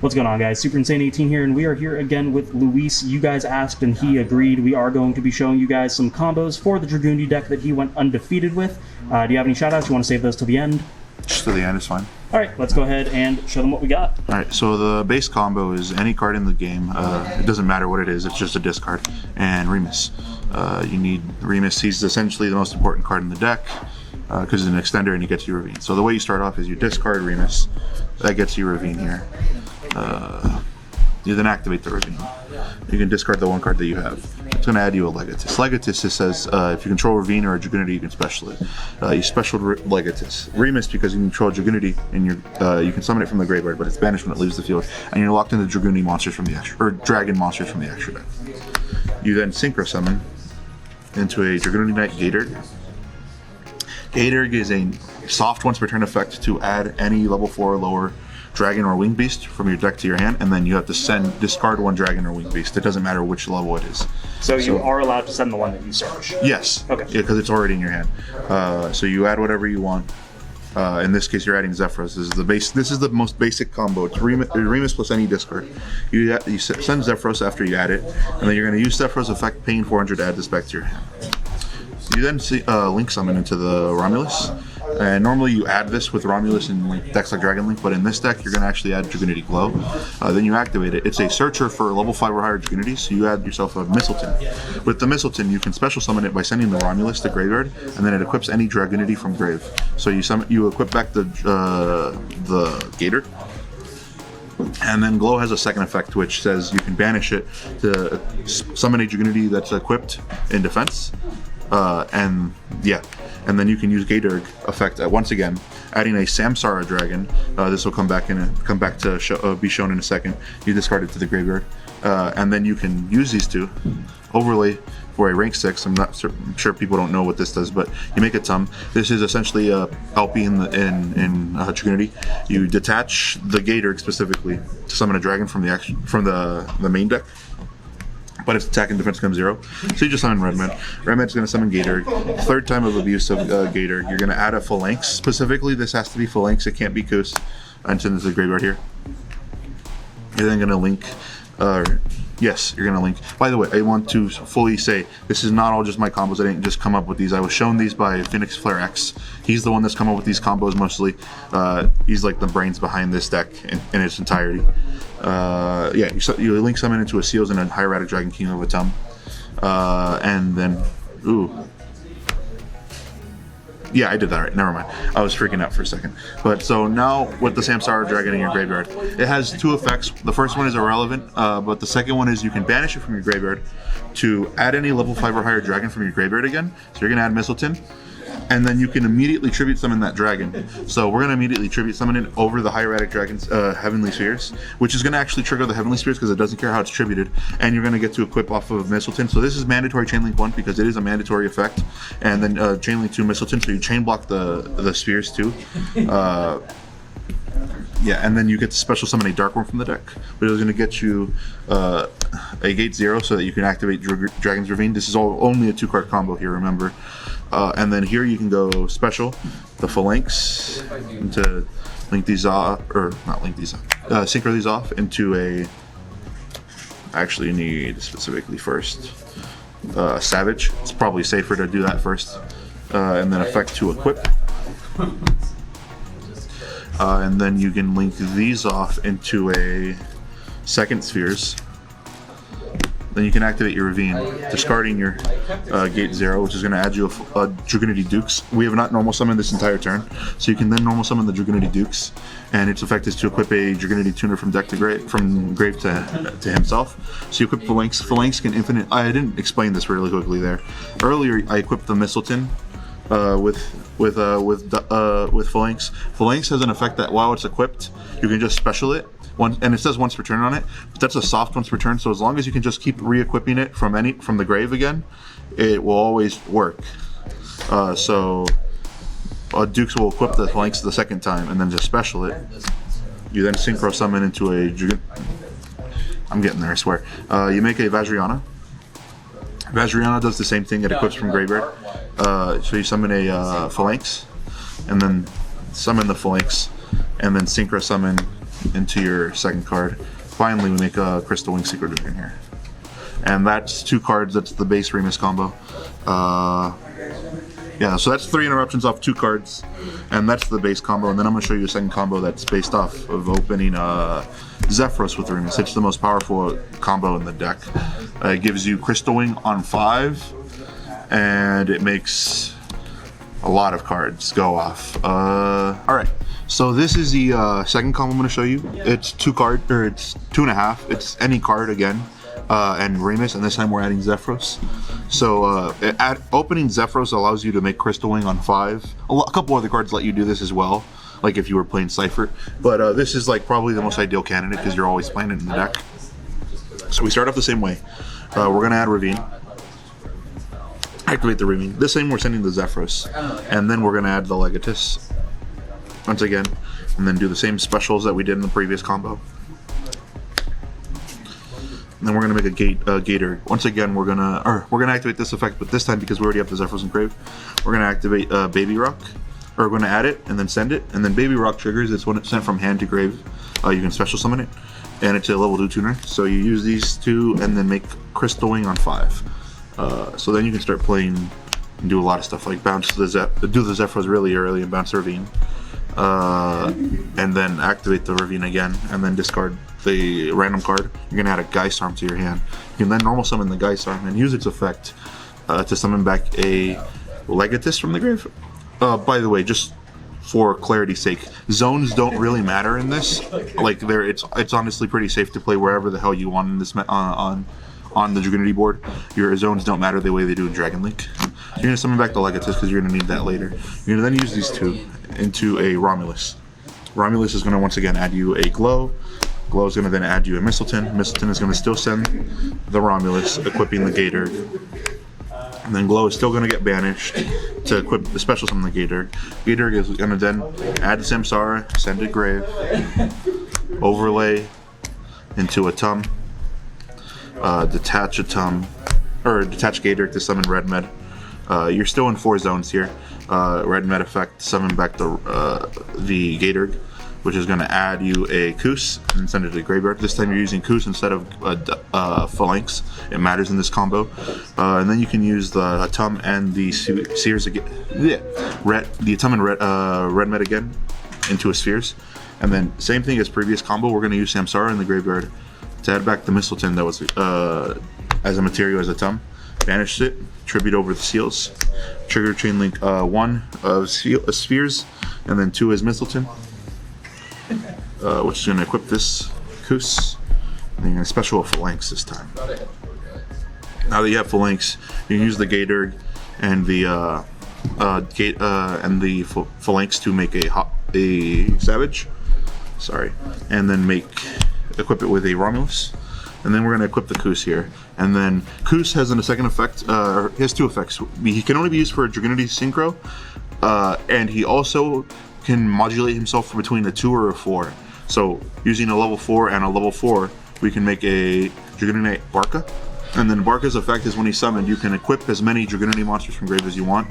What's going on, guys? Super Insane 18 here, and we are here again with Luis. You guys asked and he agreed. We are going to be showing you guys some combos for the Dragunity deck that he went undefeated with. Do you have any shoutouts? You want to save those till the end? Just to the end is fine. Alright, let's go ahead and show them what we got. Alright, so the base combo is any card in the game. It doesn't matter what it is, it's just a discard. And Remus. You need Remus. He's essentially the most important card in the deck because he's an extender and he gets you Ravine. So the way you start off is you discard Remus. That gets you Ravine here. You then activate the Ravine. You can discard the one card that you have. It's going to add you a Legatus. Legatus, it says if you control Ravine or a Dragunity, you can special it. You special Legatus. Remus, because you control Dragunity, and you can summon it from the graveyard, but it's banished when it leaves the field, and you're locked into Dragunity monsters from the extra, or Dragon monsters from the extra deck. You then Synchro Summon into a Dragunity Knight Gatorg. Gatorg is a soft once per turn effect to add any level 4 or lower dragon or winged beast from your deck to your hand, and then you have to discard one dragon or winged beast. It doesn't matter which level it is. So you are allowed to send the one that you search? Yes. Okay. Yeah, because it's already in your hand. So you add whatever you want. In this case, you're adding Zephyros. This is the most basic combo. It's Remus plus any discard. You send Zephyros after you add it, and then you're going to use Zephyros effect, paying 400 to add this back to your hand. You then Link Summon into the Romulus. And normally you add this with Romulus in decks like Dragon Link, but in this deck you're going to actually add Dragunity Glow. Then you activate it. It's a searcher for level 5 or higher Dragunity, so you add yourself a Mistleton. With the Mistleton, you can special summon it by sending the Romulus to graveyard, and then it equips any Dragunity from grave. So you equip back the Gator. And then Glow has a second effect which says you can banish it to summon a Dragunity that's equipped in defense. And then you can use Gatorg effect once again, adding a Samsara dragon. This will come back to be shown in a second. You discard it to the graveyard, and then you can use these two overlay for a rank 6. I'm sure people don't know what this does, but you make a Tum. This is essentially a LP in Dragunity. You detach the Gatorg specifically to summon a dragon from the main deck, but its attack and defense comes 0. So you just summon Redman. Redman's going to summon Gatorg. Third time of abuse of Gatorg. You're going to add a Phalanx. Specifically, this has to be Phalanx. It can't be Kus. And send it to the graveyard here. You're then going to link. Yes, you're going to link. By the way, I want to fully say this is not all just my combos. I didn't just come up with these. I was shown these by Phoenix Flare X. He's the one that's come up with these combos mostly. He's like the brains behind this deck in its entirety. You link summon into a Seals and a Hieratic Dragon King of a Tum. And then, yeah, I did that right. Never mind. I was freaking out for a second. But so now with the Samsara Dragon in your graveyard, it has 2 effects. The first one is irrelevant, but the second one is you can banish it from your graveyard to add any level 5 or higher dragon from your graveyard again. So you're going to add Mistleton, and then you can immediately tribute summon that dragon. So we're going to immediately tribute summon it over the Hieratic Dragon's Heavenly Spheres, which is going to actually trigger the Heavenly Spheres because it doesn't care how it's tributed, and you're going to get to equip off of Mistleton. So this is mandatory Chainlink 1 because it is a mandatory effect, and then Chainlink 2 Mistleton, so you chain block the spheres too. Yeah, and then you get to special summon a Dark Worm from the deck, which is going to get you a Gate 0 so that you can activate Dragon's Ravine. This is only a 2-card combo here, remember. And then here you can go special the Phalanx to link these off, or not link these off, synchro these off into a. Actually, you need specifically first Savage. It's probably safer to do that first, and then effect to equip. And then you can link these off into a second Spheres. Then you can activate your Ravine, discarding your Gate 0, which is going to add you a Dragunity Dukes. We have not normal summoned this entire turn, so you can then normal summon the Dragunity Dukes, and its effect is to equip a Dragunity Tuner from grave to himself. So you equip Phalanx. Phalanx can infinite. I didn't explain this really quickly there. Earlier, I equipped the Mistleton with Phalanx. Phalanx has an effect that while it's equipped, you can just special it. And it says once per turn on it, but that's a soft once per turn. So as long as you can just keep re-equipping it from the grave again, it will always work. So Dukes will equip the Phalanx the second time and then just special it. You then synchro summon into a. I'm getting there, I swear. You make a Vajrayana. Vajrayana does the same thing. It equips from graveyard. So you summon a Phalanx, and then summon the Phalanx, and then synchro summon into your second card. Finally, we make a Crystal Wing Secret Dragon here. And that's 2 cards, that's the base Remus combo. Yeah, so that's 3 interruptions off 2 cards, and that's the base combo. And then I'm going to show you a second combo that's based off of opening Zephyros with Remus. It's the most powerful combo in the deck. It gives you Crystal Wing on 5, and it makes a lot of cards go off. Alright, so this is the second combo I'm going to show you. It's 2 card, or it's 2.5. It's any card again. And Remus, and this time we're adding Zephyros. So opening Zephyros allows you to make Crystal Wing on 5. A couple other cards let you do this as well, like if you were playing Cypher. But this is like probably the most ideal candidate because you're always playing it in the deck. So we start off the same way. We're gonna add Ravine. Activate the Ravine. This time we're sending the Zephyros, and then we're gonna add the Legatus once again, and then do the same specials that we did in the previous combo. And then we're gonna make a Gator. Once again, we're gonna activate this effect, but this time because we already have the Zephyros engraved, we're gonna activate Baby Rock, or we're gonna add it and then send it. And then Baby Rock triggers. It's when it's sent from hand to grave. You can special summon it, and it's a level 2 tuner. So you use these 2 and then make Crystal Wing on 5. So then you can start playing and do a lot of stuff like bounce do the Zephyros really early and bounce the Ravine, and then activate the Ravine again, and then discard the random card. You're gonna add a Geist Arm to your hand. You can then normal summon the Geist Arm and use its effect to summon back a Legatus from the grave. By the way, just for clarity's sake, zones don't really matter in this. Like it's honestly pretty safe to play wherever the hell you want in this on the Dragunity board. Your zones don't matter the way they do in Dragon Link. You're gonna summon back the Legatus because you're gonna need that later. You're gonna then use these 2 into a Romulus. Romulus is gonna once again add you a Glow. Glow is going to then add you a Mistletoe. Mistletoe is going to still send the Romulus, equipping the Gator. And then Glow is still going to get banished to equip the special summon the Gator. Gator is going to then add Samsara, send it grave, overlay into a Tum, detach a Tum, or detach Gator to summon Red Med. You're still in 4 zones here. Red Med effect, summon back the Gator, which is going to add you a Koos and send it to the graveyard. This time you're using Koos instead of Phalanx. It matters in this combo. And then you can use the Tum and the Sears again. The Tum and Red Med again into a Spheres. And then same thing as previous combo, we're going to use Samsara in the graveyard to add back the Mistletoe that was as a material as a Tum. Banish it, tribute over the seals. Trigger chain link 1 of Spheres, and then 2 as Mistletoe. Which is going to equip this Koos, and you're going to special a Phalanx this time. Now that you have Phalanx, you can use the Gator and the Phalanx to make a Savage. Sorry, and then equip it with a Romulus. And then we're going to equip the Koos here. And then Koos has a second effect, he has 2 effects. He can only be used for Dragunity Synchro, and he also can modulate himself between a 2 or a 4. So using a level 4 and a level 4, we can make a Dragunity Barca. And then Barca's effect is when he's summoned, you can equip as many Dragunity monsters from grave as you want.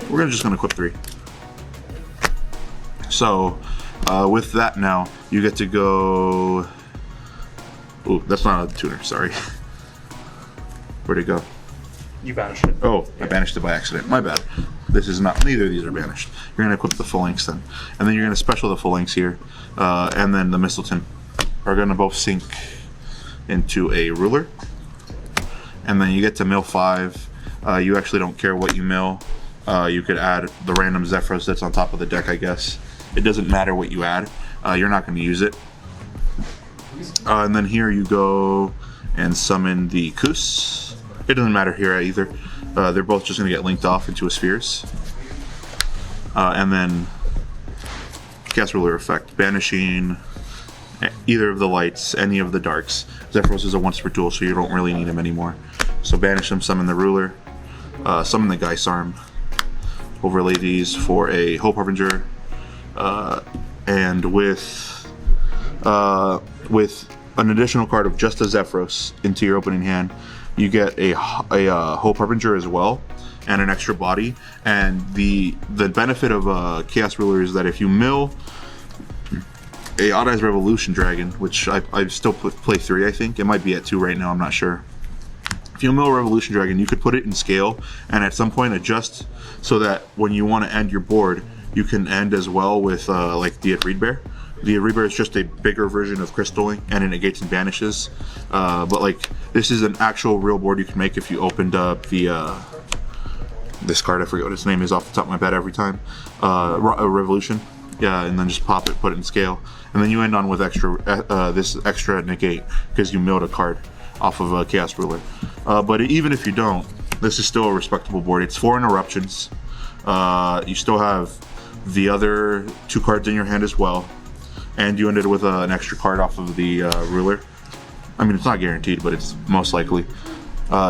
We're just going to equip 3. So with that now, you get to go... Ooh, that's not a tuner, sorry. Where'd it go? You banished it. Oh, I banished it by accident. My bad. This is not, neither of these are banished. You're going to equip the Phalanx then. And then you're going to special the Phalanx here. And then the Mistletoe are going to both sync into a Ruler. And then you get to mill 5. You actually don't care what you mill. You could add the random Zephyros that's on top of the deck, I guess. It doesn't matter what you add. You're not going to use it. And then here you go and summon the Koos. It doesn't matter here either. They're both just going to get linked off into a Spheres. And then cast Ruler effect, banishing either of the lights, any of the darks. Zephyros is a once per duel, so you don't really need him anymore. So banish him, summon the Ruler, summon the Geist Arm, overlay these for a Hope Harbinger, and with an additional card of just a Zephyros into your opening hand, you get a Hope Harbinger as well, and an extra body. And the benefit of Chaos Ruler is that if you mill a Odd Eyes Revolution Dragon, which I still play 3, I think. It might be at 2 right now, I'm not sure. If you mill a Revolution Dragon, you could put it in scale and at some point adjust so that when you want to end your board, you can end as well with like the Friedrich. The Friedrich is just a bigger version of Crystalling, and it negates and banishes. But like, this is an actual real board you can make if you opened up the this card. I forget what its name is off the top of my head every time. Revolution. Yeah, and then just pop it, put it in scale, and then you end on with this extra negate because you milled a card off of a Chaos Ruler. But even if you don't, this is still a respectable board. It's 4 interruptions. You still have the other 2 cards in your hand as well, and you ended with an extra card off of the ruler. I mean, it's not guaranteed, but it's most likely.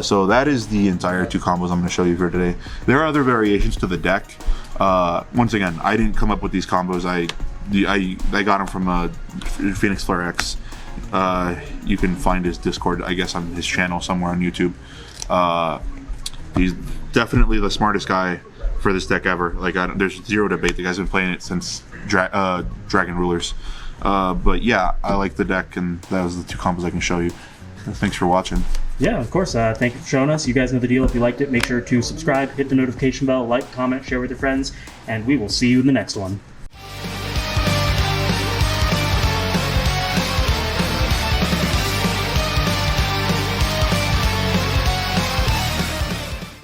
So that is the entire 2 combos I'm going to show you here today. There are other variations to the deck. Once again, I didn't come up with these combos. I got them from Phoenix Flare X. You can find his Discord, I guess, on his channel somewhere on YouTube. He's definitely the smartest guy for this deck ever. Like, there's zero debate. The guy's been playing it since Dragon Rulers. But yeah, I like the deck, and that was the 2 combos I can show you. Thanks for watching. Yeah, of course. Thank you for showing us. You guys know the deal. If you liked it, make sure to subscribe, hit the notification bell, like, comment, share with your friends, and we will see you in the next one.